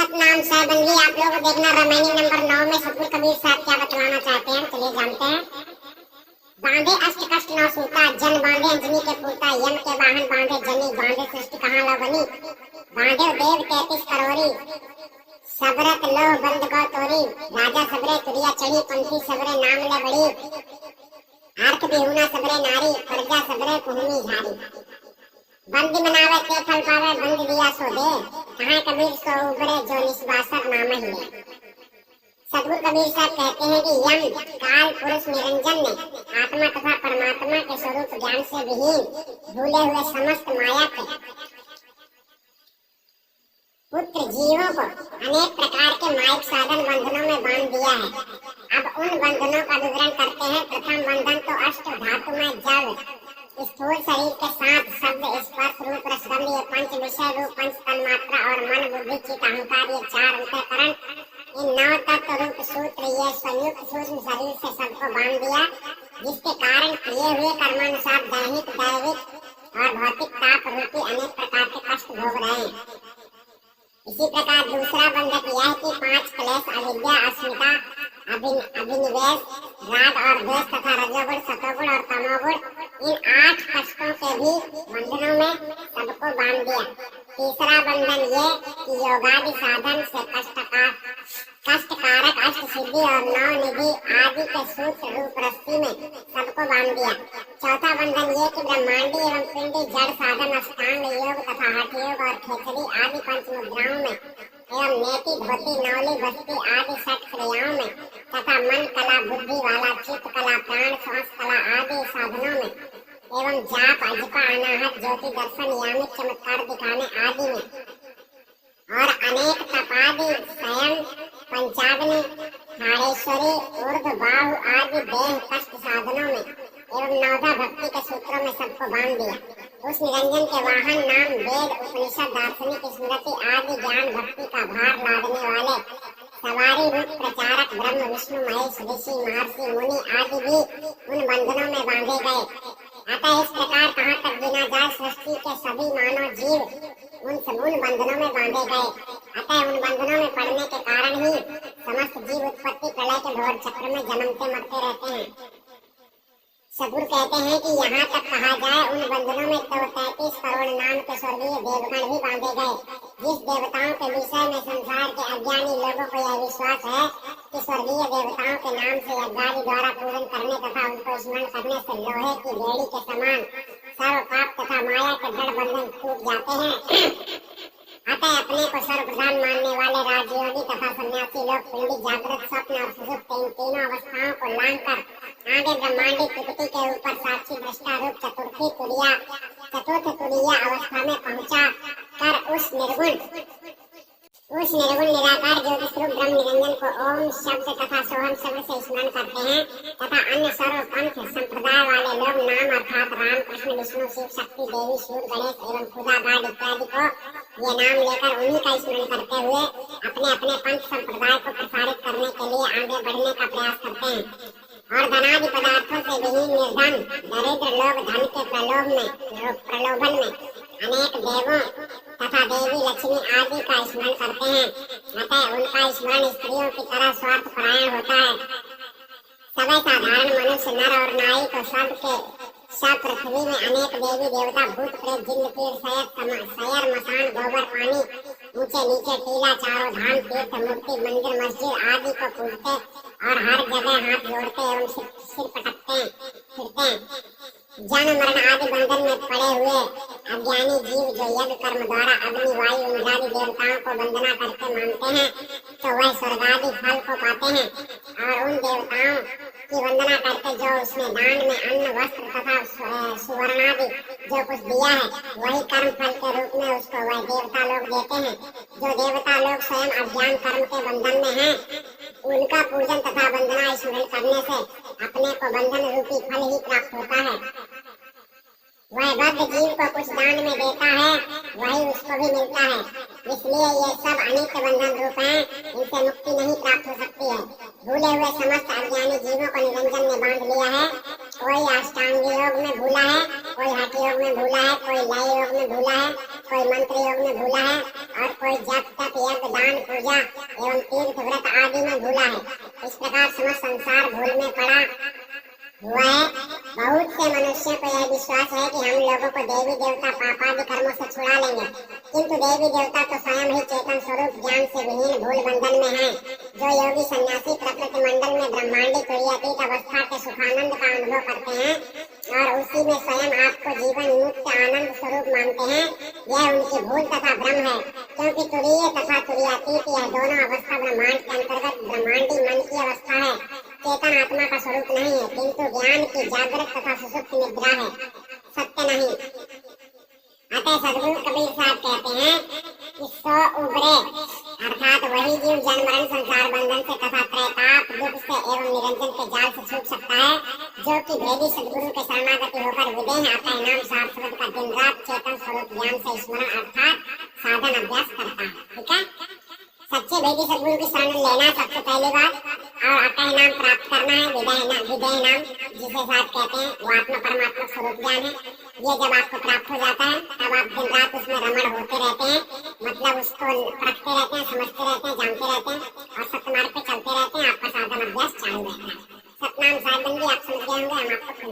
सतनाम साहेबंदी आप लोग देखना रामायणी नंबर 9 में सतगुरु कबीर साहब क्या बतलाना चाहते हैं, चलिए जानते हैं। बांधे अष्ट कष्ट नौ सूता, जन बांधे अंजनी के पूता, यम के वाहन बांधे जनी, बांधे सृष्टि कहाँ लो बनी, बांधे देव 33 करोरी, सबरत लोह बंद गौ तोरी, राजा सबरे तुरिया चढ़ी, पंथी सबरे नाम ले बड़ी, आर्थ बिहुना सबरे नारी, प्रजा सबरे कुहमी झारी, बंदी मनावे के फल पावे, बंद दिया सो दे, कहाँ कबीर सो उबरे जो निस्वासर नाम ही ले। सतगुरु कबीर साहब कहते हैं कि यम काल पुरुष निरंजन ने आत्मा तथा परमात्मा के स्वरूप ज्ञान से विहीन भूले हुए समस्त माया के पुत्र जीवों को अनेक प्रकार के माइक साधन बंधनों में बांध दिया है। अब उन बंधनों का विवरण करते हैं। प्रथम बंधन तो अष्ट धातु में जल स्थूल शरीर के साथ शब्द स्पर्श रूप रसगंध ये पंच विषय रूप पंच तन्मात्रा और मन बुद्धि चित्त अहंकार ये चार अंतःकरण इन 9 तत्व रूप सूत्र ये संयुक्त सूक्ष्म शरीर से सबको बांध दिया, जिसके कारण किए हुए कर्मानुसार दैहिक दैविक और भौतिक ताप रूपी अनेक प्रकार के कष्ट भोग रहे हैं। इसी प्रकार दूसरा बंधक यह कि 5 क्लेश अविद्या अस्मिता अभिनिवेश राग और द्वेष तथा रजोगुण सतोगुण और तमोगुण इन 8 कष्टों के भी बंधनों में सबको बांध दिया। तीसरा बंधन ये कि योगादि साधन से कष्टकारक अष्ट सिद्धि और 9 निधि आदि के सूत्र रूप रस्सी में सबको बांध दिया। चौथा बंधन ये कि ब्रह्मांडी एवं पिंडी जड़ साधन अष्टांग योग तथा हठ योग और खेचरी आदि पंच मुद्राओं में एवं नेति धोती नौली बस्ती आदि षट क्रियाओं में तथा मन कला बुद्धि वाला चित्त कला प्राण श्वास कला आदि साधनों में एवं जाप अजपा अनाहत ज्योति दर्शन यामिक चमत्कार दिखाने आदि में और अनेक तपादि स्वयं पंचाग्नि हाड़ेश्वरी ऊर्ध बाहु आदि देह कष्ट साधनों में एवं 9 भक्ति के सूत्रों में सबको बांध दिया। उस निरंजन के वाहन नाम वेद उपनिषद दार्शनिक स्मृति आदि ज्ञान भक्ति का भार लादने वाले सवारी रूप प्रचारक ब्रह्म विष्णु महेश ऋषि महर्षि मुनि आदि भी उन बंधनों में बांधे गए। अतः इस प्रकार कहाँ तक गिना जाए सृष्टि के सभी मानव जीव उन बंधनों में बांधे गए। अतः उन बंधनों में पड़ने के कारण ही समस्त जीव उत्पत्ति प्रलय के घोर चक्र में जन्मते मरते रहते हैं। सतगुरु कहते हैं कि यहाँ तक कहा जाए उन बंधनों में तो 33 करोड़ नाम के स्वर्गीय देवगण भी बांधे गए। जिस देवताओं के विषय में संसार के अज्ञानी लोगों को यह विश्वास है कि स्वर्गीय देवताओं के नाम से यज्ञादि द्वारा पूजन करने तथा उनको स्मरण करने से लोहे की बेड़ी के समान सर्व पाप तथा माया के जड़ बंधन टूट जाते हैं। अतः अपने को सर्वप्रधान मानने वाले राजयोगी तथा सन्यासी लोग पिंडी जागृत स्वप्न और सुषुप्त इन तीनों अवस्थाओं को लांग कर आगे ब्रह्मांडी त्रिपुटी के ऊपर साक्षी दृष्टा रूप चतुर्थ तुरीय अवस्था में पहुंचा कर उस निर्गुण निराकार ज्योति स्वरूप ब्रह्म निरंजन को ओम शब्द तथा सोहम शब्द से स्मरण करते हैं तथा अन्य सर्व पंथ संप्रदाय वाले लोग नाम अर्थात राम कृष्ण विष्णु शिव शक्ति देवी सूर्य गणेश एवं खुदा गाड इत्यादि को ये नाम लेकर उन्हीं का स्मरण करते हुए अपने अपने पंथ संप्रदाय को प्रसारित करने के लिए आगे बढ़ने का प्रयास करते हैं। और धनादि पदार्थों से विहीन निर्धन दरिद्र लोग धन के प्रलोभन में अनेक देवों तथा देवी लक्ष्मी आदि का स्मरण करते हैं। अतः उनका स्मरण स्त्रियों की तरह स्वार्थ परायण होता है। सभी साधारण मनुष्य नर और नारी को सब पृथ्वी में अनेक देवी देवता भूत प्रेत जिन्न पीर सैर मसान गोबर पानी ऊंचे नीचे टीला चारों धाम तीर्थ मूर्ति मंदिर मस्जिद आदि को पूजते और हर जगह हाथ जोड़ते एवं सिर पटकते फिरते हैं। जन्म मरण आदि बंधन में पड़े हुए अज्ञानी जीव जो यज्ञ कर्म द्वारा अग्नि वायु इंद्रादि देवताओं को वंदना करके मानते हैं तो वह स्वर्गादि फल को पाते हैं। और उन देवताओं की वंदना करके जो उसने दान में अन्न वस्त्र तथा सुवर्णादि जो कुछ दिया है वही कर्म फल के रूप में उसको वह देवता लोग देते हैं। जो देवता लोग स्वयं अज्ञान कर्म के बंधन में हैं उनका पूजन तथा वंदना स्मरण करने से अपने को बंधन रूपी फल ही प्राप्त होता है। वह बद्ध जीव को कुछ दान में देता है वही उसको भी मिलता है। इसलिए ये सब अनित्य बंधन रूप हैं, इनसे मुक्ति नहीं प्राप्त हो सकती है। भूले हुए समस्त अज्ञानी जीवों को निरंजन ने बांध लिया है। कोई अष्टांग योग में भूला है, कोई हठ योग में भूला है, कोई लय योग में भूला है, कोई मंत्र योग में भूला है और कोई जप तप यज्ञ दान पूजा एवं तीर्थ व्रत आदि में भूला है। इस प्रकार समस्त संसार भूल में पड़ा हुआ है। बहुत से मनुष्यों को यह विश्वास है कि हम लोगों को देवी देवता पापादि कर्मों से छुड़ा लेंगे, किंतु देवी देवता तो स्वयं ही चेतन स्वरूप ज्ञान से विहीन भूल बंधन में है। जो योगी सन्यासी प्रकृति मंडल में ब्रह्मांडी तुरीयातीत अवस्था के सुखानंद का अनुभव करते हैं और उसी में स्वयं आपको जीवन मुक्त आनंद स्वरूप मानते हैं, यह उनकी भूल तथा भ्रम है। क्योंकि तुरीय तथा तुरीयातीत यह दोनों अवस्था ब्रह्मांड के अंतर्गत ब्रह्मांडी मन की अवस्था है, चेतन आत्मा का स्वरूप नहीं है, किंतु ज्ञान की जागृत तथा सुसुप्त निद्रा है, सत्य नहीं। अतः सदगुरु कबीर साहब कहते हैं कि सो उबरे अर्थात वही जीव जन्म मरण संसार बंधन से तथा त्रैताप दुख से एवं निरंजन के जाल से छूट सकता है, जो कि भेदी सदगुरु के शरणागति होकर विदेह अतः नाम शास्त्र का दिन रात चेतन स्वरूप ज्ञान से स्मरण अर्थात साधन अभ्यास करता है। ठीक है, सच्चे भेदी सदगुरु की शरण लेना सबसे पहली बात, और अतः नाम प्राप्त करना है, विदेह नाम जिसे साथ कहते हैं, वो आत्मा परमात्मा स्वरूप ज्ञान है। ये जब आपको प्राप्त हो जाता है तब आप दिन रात उसमें रमण होते रहते हैं, मतलब उसको परखते रहते हैं, समझते रहते हैं, जानते रहते हैं और सत्य मार्ग पे चलते रहते हैं। आपका साधन अभ्यास चालू रहता है। सतनाम साहिब बंदी आप समझ गए होंगे, हम आपको सुन